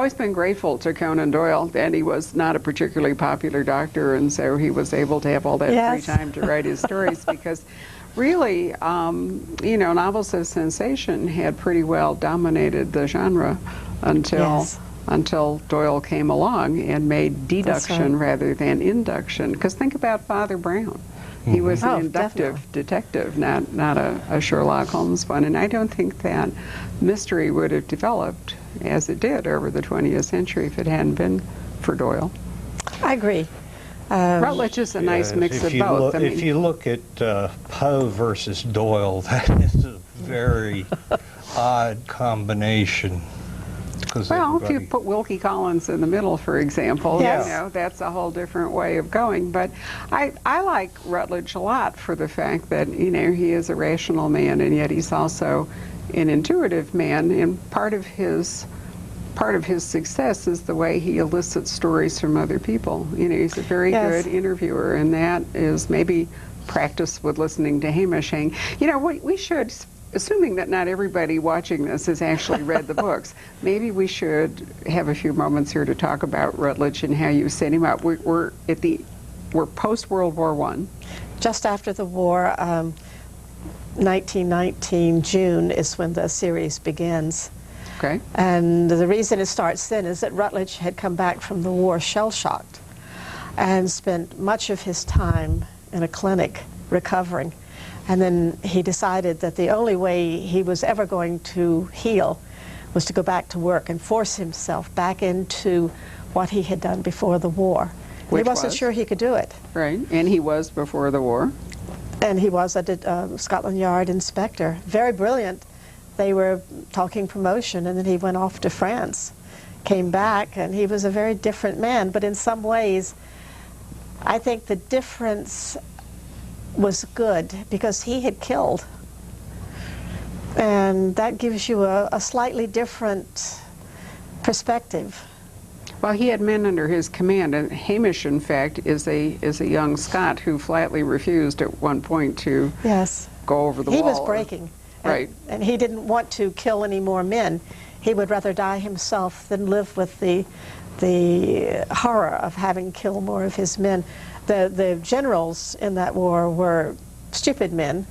always been grateful to Conan Doyle, and he was not a particularly popular doctor, and so he was able to have all that free time to write his stories because really, you know, novels of sensation had pretty well dominated the genre until Doyle came along and made deduction rather than induction. Because think about Father Brown. He was an inductive detective, not a Sherlock Holmes one. And I don't think that mystery would have developed as it did over the 20th century if it hadn't been for Doyle. I agree. Rutledge is a nice mix of both. If you look at Poe versus Doyle, that is a very odd combination. Well, if you put Wilkie Collins in the middle, for example, you know, that's a whole different way of going. But I like Rutledge a lot for the fact that, you know, he is a rational man, and yet he's also an intuitive man, and part of his success is the way he elicits stories from other people. You know, he's a very good interviewer, and that is maybe practice with listening to Hamish. You know, we should, assuming that not everybody watching this has actually read the books, maybe we should have a few moments here to talk about Rutledge and how you set him up. We're post World War I. Just after the war, 1919 June is when the series begins. Okay. And the reason it starts then is that Rutledge had come back from the war shell-shocked and spent much of his time in a clinic recovering. And then he decided that the only way he was ever going to heal was to go back to work and force himself back into what he had done before the war. He wasn't sure he could do it. Right, and he was before the war. And he was a Scotland Yard inspector. Very brilliant. They were talking promotion, and then he went off to France, came back, and he was a very different man. But in some ways, I think the difference was good because he had killed. And that gives you a slightly different perspective. Well, he had men under his command, and Hamish, in fact, is a young Scot who flatly refused at one point to go over the wall. He was breaking. Right. And he didn't want to kill any more men. He would rather die himself than live with the horror of having killed more of his men. The generals in that war were stupid men,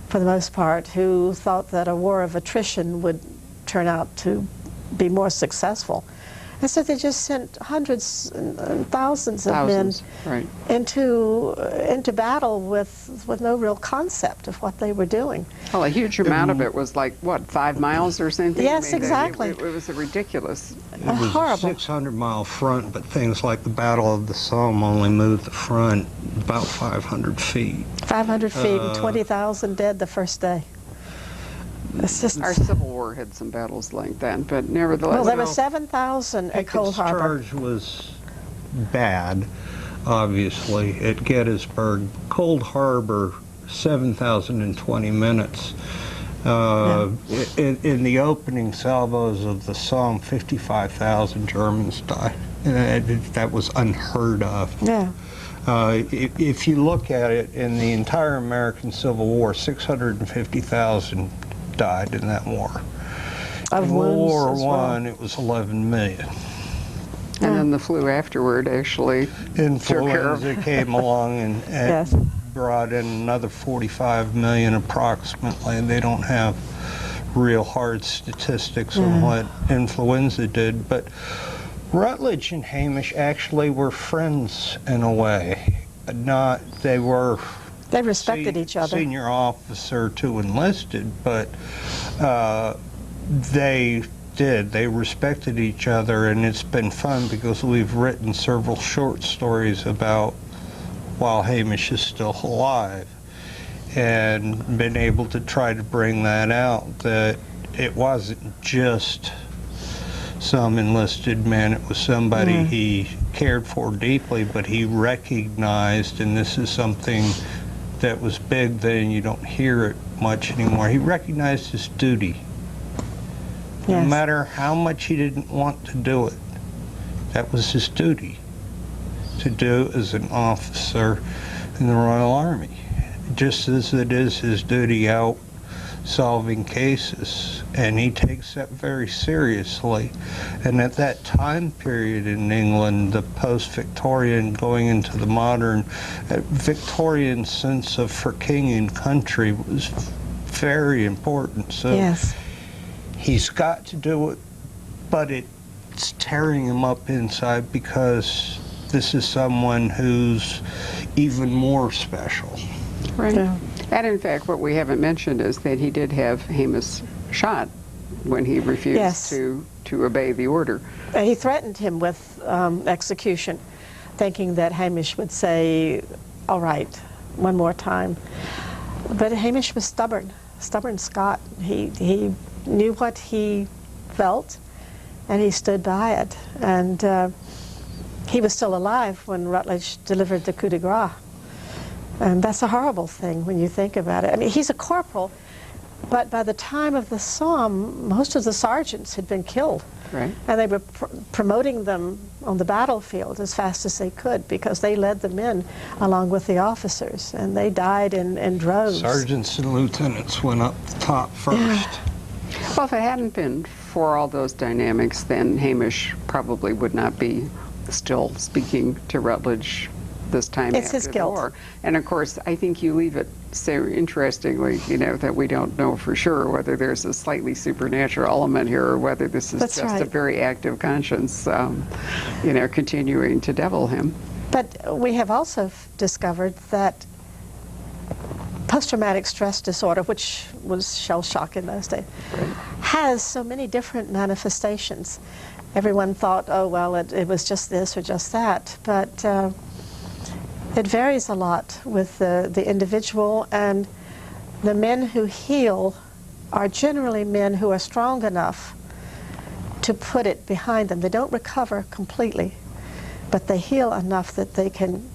for the most part, who thought that a war of attrition would turn out to be more successful. And so they just sent hundreds and thousands of men into battle with no real concept of what they were doing. Well, a huge amount of it was like, what, 5 miles or something? Yes, exactly. It was a ridiculous. It was a 600-mile front, but things like the Battle of the Somme only moved the front about 500 feet. 500 feet and 20,000 dead the first day. It's just our Civil War had some battles like that, but nevertheless. Well, there were 7,000 at Cold Harbor. Charge was bad, obviously, at Gettysburg. Cold Harbor, 7,020 minutes. In the opening salvos of the Somme, 55,000 Germans died. That was unheard of. Yeah. If you look at it, in the entire American Civil War, 650,000 died in that war. In World War I, it was 11 million. And then the flu afterward actually Influenza came along and brought in another 45 million approximately, and they don't have real hard statistics on what influenza did. But Rutledge and Hamish actually were friends in a way. They respected each other. Senior officer to enlisted, but they respected each other, and it's been fun because we've written several short stories about while Hamish is still alive, and been able to try to bring that out, that it wasn't just some enlisted man, it was somebody he cared for deeply, but he recognized, and this is something that was big then, you don't hear it much anymore, he recognized his duty. No matter how much he didn't want to do it, that was his duty to do as an officer in the Royal Army. Just as it is his duty out solving cases, and he takes that very seriously. And at that time period in England, the post-Victorian going into the modern, Victorian sense of for king and country was very important. So Yes. he's got to do it, but it's tearing him up inside because this is someone who's even more special. Right. Yeah. And in fact, what we haven't mentioned is that he did have Hamish shot when he refused Yes. to obey the order. He threatened him with execution, thinking that Hamish would say, all right, one more time. But Hamish was stubborn Scot. He knew what he felt, and he stood by it. And he was still alive when Rutledge delivered the coup de grace. And that's a horrible thing when you think about it. I mean, he's a corporal, but by the time of the Somme, most of the sergeants had been killed. Right. And they were promoting them on the battlefield as fast as they could because they led the men along with the officers, and they died in droves. Sergeants and lieutenants went up the top first. Yeah. Well, if it hadn't been for all those dynamics, then Hamish probably would not be still speaking to Rutledge this time It's after his the guilt. war. And of course, I think you leave it so interestingly, you know, that we don't know for sure whether there's a slightly supernatural element here or whether this is That's just a right. very active conscience, you know, continuing to devil him. But we have also discovered that post-traumatic stress disorder, which was shell shock in those days, has so many different manifestations. Everyone thought, oh, well, it was just this or just that. But it varies a lot with the individual, and the men who heal are generally men who are strong enough to put it behind them. They don't recover completely, but they heal enough that they can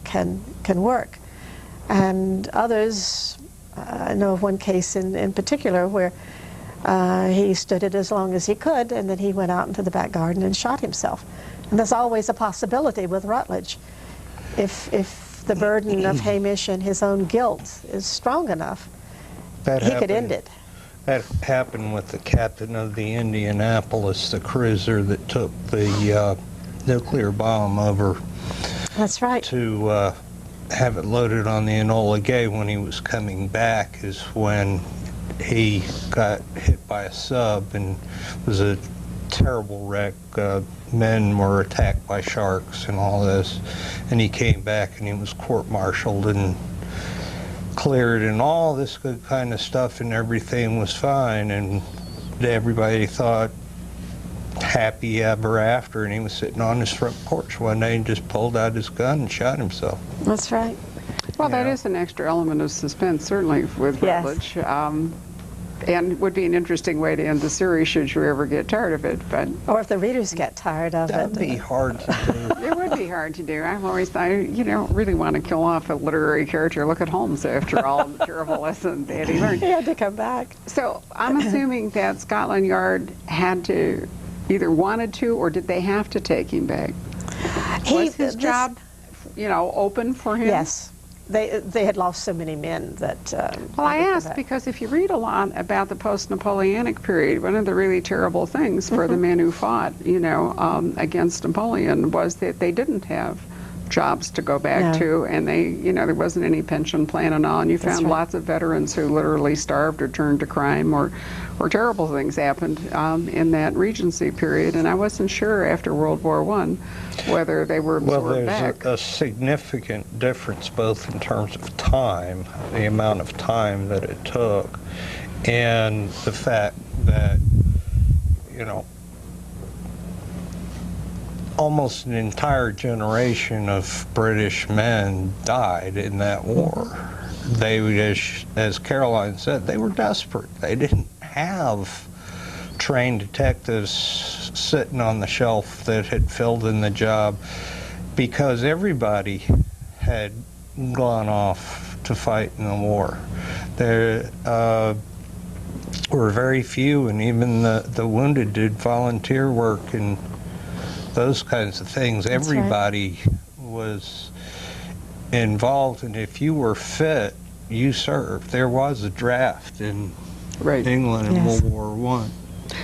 work. And others, I know of one case in particular where he stood it as long as he could, and then he went out into the back garden and shot himself. And there's always a possibility with Rutledge. If the burden of Hamish and his own guilt is strong enough, he could end it. That happened with the captain of the Indianapolis, the cruiser that took the nuclear bomb over. That's right. To have it loaded on the Enola Gay when he was coming back is when he got hit by a sub and was a terrible wreck. Men were attacked by sharks and all this, and he came back and he was court-martialed and cleared and all this good kind of stuff, and everything was fine, and everybody thought happy ever after, and he was sitting on his front porch one day and just pulled out his gun and shot himself. That's right. Well, that Yeah. is an extra element of suspense, certainly, with Yes. Rutledge. And would be an interesting way to end the series should you ever get tired of it. But Or if the readers get tired of That would it. be hard to do. it would be hard to do. I've always thought, you don't really want to kill off a literary character. Look at Holmes, after all, the terrible lesson that he learned. He had to come back. So I'm assuming that Scotland Yard had to either wanted to, or did they have to take him back? Was his job, you know, open for him? Yes. They had lost so many men that... Well, I had to come asked back. because if you read a lot about the post-Napoleonic period, one of the really terrible things for the men who fought, you know, against Napoleon was that they didn't have jobs to go back No. to, and they, you know, there wasn't any pension plan and all, and you That's found right. lots of veterans who literally starved or turned to crime, or terrible things happened in that Regency period, and I wasn't sure after World War I whether they were Well, absorbed there's back. a significant difference both in terms of time, the amount of time that it took, and the fact that, you know, almost an entire generation of British men died in that war. They, as Caroline said, they were desperate. They didn't have trained detectives sitting on the shelf that had filled in the job, because everybody had gone off to fight in the war. There were very few, and even the wounded did volunteer work and those kinds of things. That's right. Everybody was involved, and if you were fit, you served. There was a draft, and right. England in Yes. World War I.